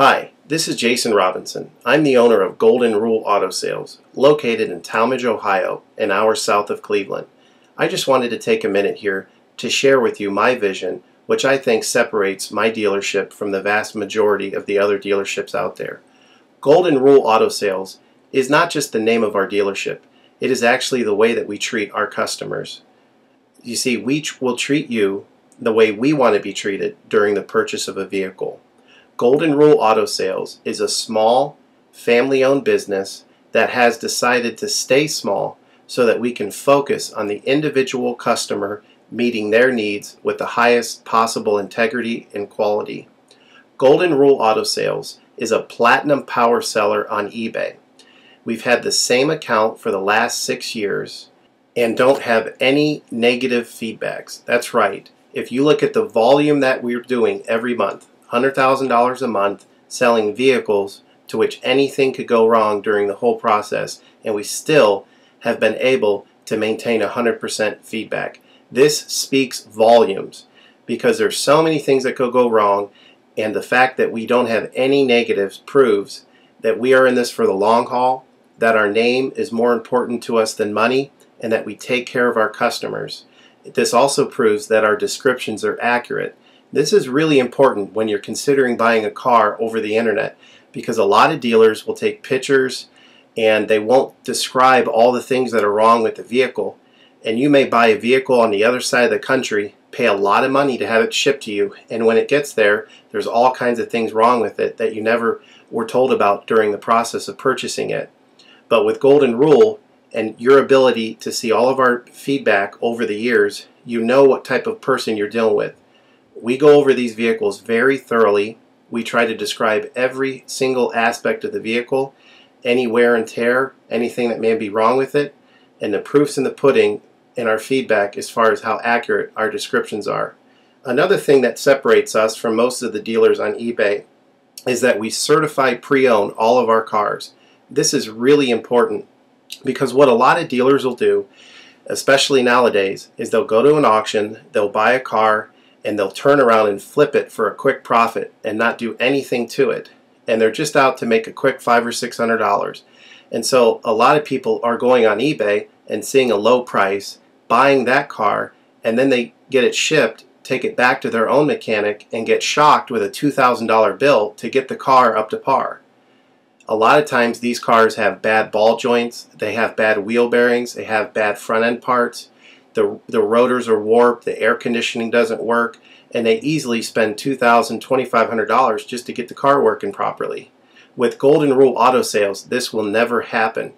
Hi, this is Jason Robinson. I'm the owner of Golden Rule Auto Sales, located in Tallmadge, Ohio, an hour south of Cleveland. I just wanted to take a minute here to share with you my vision, which I think separates my dealership from the vast majority of the other dealerships out there. Golden Rule Auto Sales is not just the name of our dealership, it is actually the way that we treat our customers. You see, we will treat you the way we want to be treated during the purchase of a vehicle. Golden Rule Auto Sales is a small, family-owned business that has decided to stay small so that we can focus on the individual customer meeting their needs with the highest possible integrity and quality. Golden Rule Auto Sales is a platinum power seller on eBay. We've had the same account for the last 6 years and don't have any negative feedbacks. That's right. If you look at the volume that we're doing every month, $100,000 a month selling vehicles to which anything could go wrong during the whole process, and we still have been able to maintain 100% feedback. This speaks volumes because there's so many things that could go wrong, and the fact that we don't have any negatives proves that we are in this for the long haul, that our name is more important to us than money, and that we take care of our customers. This also proves that our descriptions are accurate. This is really important when you're considering buying a car over the internet, because a lot of dealers will take pictures and they won't describe all the things that are wrong with the vehicle. And you may buy a vehicle on the other side of the country, pay a lot of money to have it shipped to you, and when it gets there, there's all kinds of things wrong with it that you never were told about during the process of purchasing it. But with Golden Rule and your ability to see all of our feedback over the years, you know what type of person you're dealing with. We go over these vehicles very thoroughly. We try to describe every single aspect of the vehicle, any wear and tear, anything that may be wrong with it, and the proof's in the pudding in our feedback as far as how accurate our descriptions are. Another thing that separates us from most of the dealers on eBay is that we certify pre-owned all of our cars. This is really important because what a lot of dealers will do, especially nowadays, is they'll go to an auction, they'll buy a car, and they'll turn around and flip it for a quick profit and not do anything to it. And they're just out to make a quick $500 or $600. And so a lot of people are going on eBay and seeing a low price, buying that car, and then they get it shipped, take it back to their own mechanic, and get shocked with a $2,000 bill to get the car up to par. A lot of times these cars have bad ball joints, they have bad wheel bearings, they have bad front end parts. The rotors are warped, the air conditioning doesn't work, and they easily spend $2,000, $2,500 just to get the car working properly. With Golden Rule Auto Sales, this will never happen.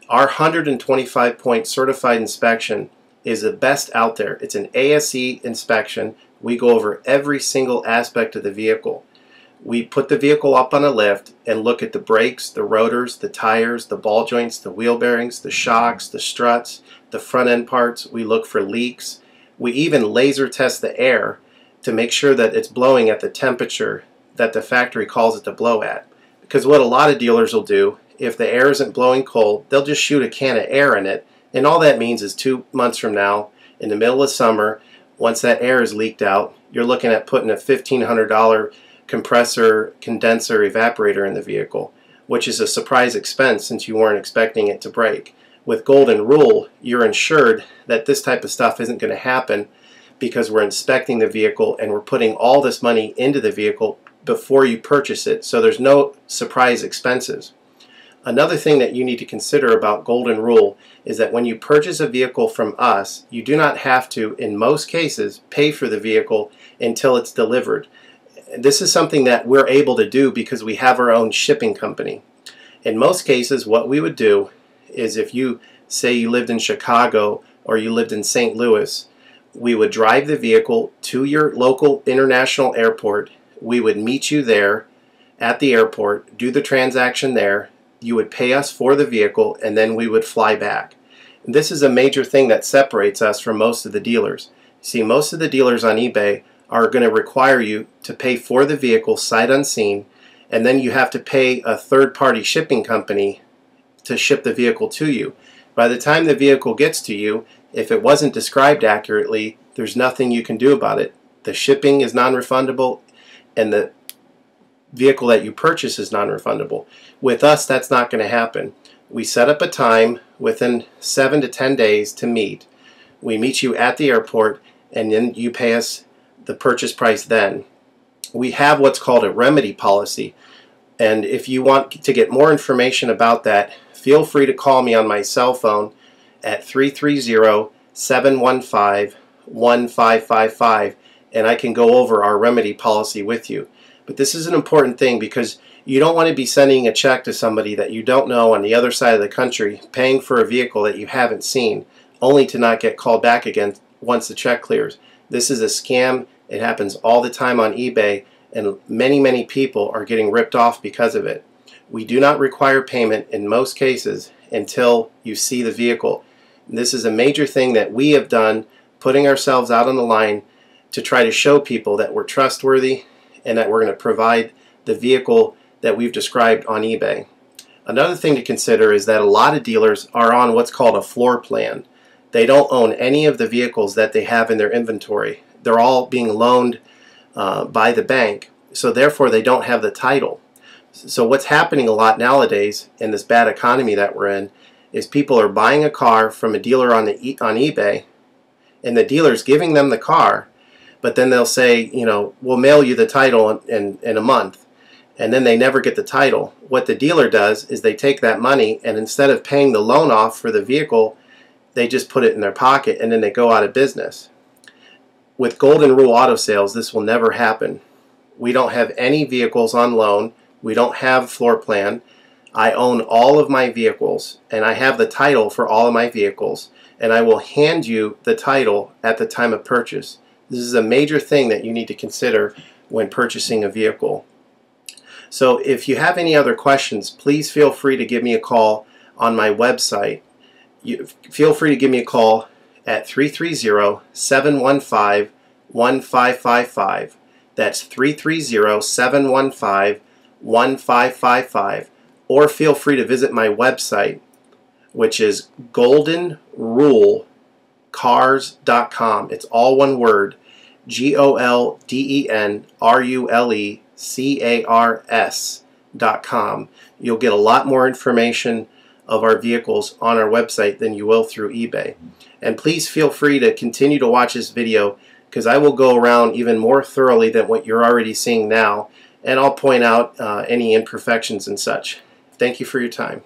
Our 125-point certified inspection is the best out there. It's an ASE inspection. We go over every single aspect of the vehicle. We put the vehicle up on a lift and look at the brakes, the rotors, the tires, the ball joints, the wheel bearings, the shocks, the struts, the front end parts. We look for leaks. We even laser test the air to make sure that it's blowing at the temperature that the factory calls it to blow at. Because what a lot of dealers will do, if the air isn't blowing cold, they'll just shoot a can of air in it, and all that means is 2 months from now, in the middle of summer, once that air is leaked out, you're looking at putting a $1,500 compressor, condenser, evaporator in the vehicle, which is a surprise expense since you weren't expecting it to break. With Golden Rule, you're ensured that this type of stuff isn't going to happen because we're inspecting the vehicle and we're putting all this money into the vehicle before you purchase it, so there's no surprise expenses. Another thing that you need to consider about Golden Rule is that when you purchase a vehicle from us, you do not have to, in most cases, pay for the vehicle until it's delivered. This is something that we're able to do because we have our own shipping company. In most cases, what we would do is if you say you lived in Chicago or you lived in St. Louis, we would drive the vehicle to your local international airport. We would meet you there at the airport, do the transaction there. You would pay us for the vehicle, and then we would fly back. And this is a major thing that separates us from most of the dealers. See, most of the dealers on eBay are going to require you to pay for the vehicle sight unseen, and then you have to pay a third-party shipping company to ship the vehicle to you. By the time the vehicle gets to you, if it wasn't described accurately, there's nothing you can do about it. The shipping is non-refundable, and the vehicle that you purchase is non-refundable. With us, that's not going to happen. We set up a time within 7 to 10 days to meet. We meet you at the airport, and then you pay us the purchase price then. We have what's called a remedy policy, and if you want to get more information about that, feel free to call me on my cell phone at 330-715-1555, and I can go over our remedy policy with you. But this is an important thing because you don't want to be sending a check to somebody that you don't know on the other side of the country, paying for a vehicle that you haven't seen, only to not get called back again once the check clears. This is a scam. It happens all the time on eBay, and many people are getting ripped off because of it. We do not require payment in most cases until you see the vehicle. This is a major thing that we have done, putting ourselves out on the line to try to show people that we're trustworthy and that we're going to provide the vehicle that we've described on eBay. Another thing to consider is that a lot of dealers are on what's called a floor plan. They don't own any of the vehicles that they have in their inventory. They're all being loaned by the bank, so therefore they don't have the title. So what's happening a lot nowadays in this bad economy that we're in is people are buying a car from a dealer on eBay, and the dealer's giving them the car, but then they'll say, you know, we'll mail you the title in a month, and then they never get the title. What the dealer does is they take that money, and instead of paying the loan off for the vehicle, they just put it in their pocket, and then they go out of business. With Golden Rule Auto Sales, this will never happen. We don't have any vehicles on loan. We don't have floor plan. I own all of my vehicles, and I have the title for all of my vehicles, and I will hand you the title at the time of purchase. This is a major thing that you need to consider when purchasing a vehicle. So if you have any other questions, please feel free to give me a call on my website. Feel free to give me a call at 330-715-1555. That's 330-715-1555. Or feel free to visit my website, which is goldenrulecars.com. It's all one word, goldenrulecars.com. You'll get a lot more information of our vehicles on our website than you will through eBay. And please feel free to continue to watch this video, because I will go around even more thoroughly than what you're already seeing now, and I'll point out any imperfections and such. Thank you for your time.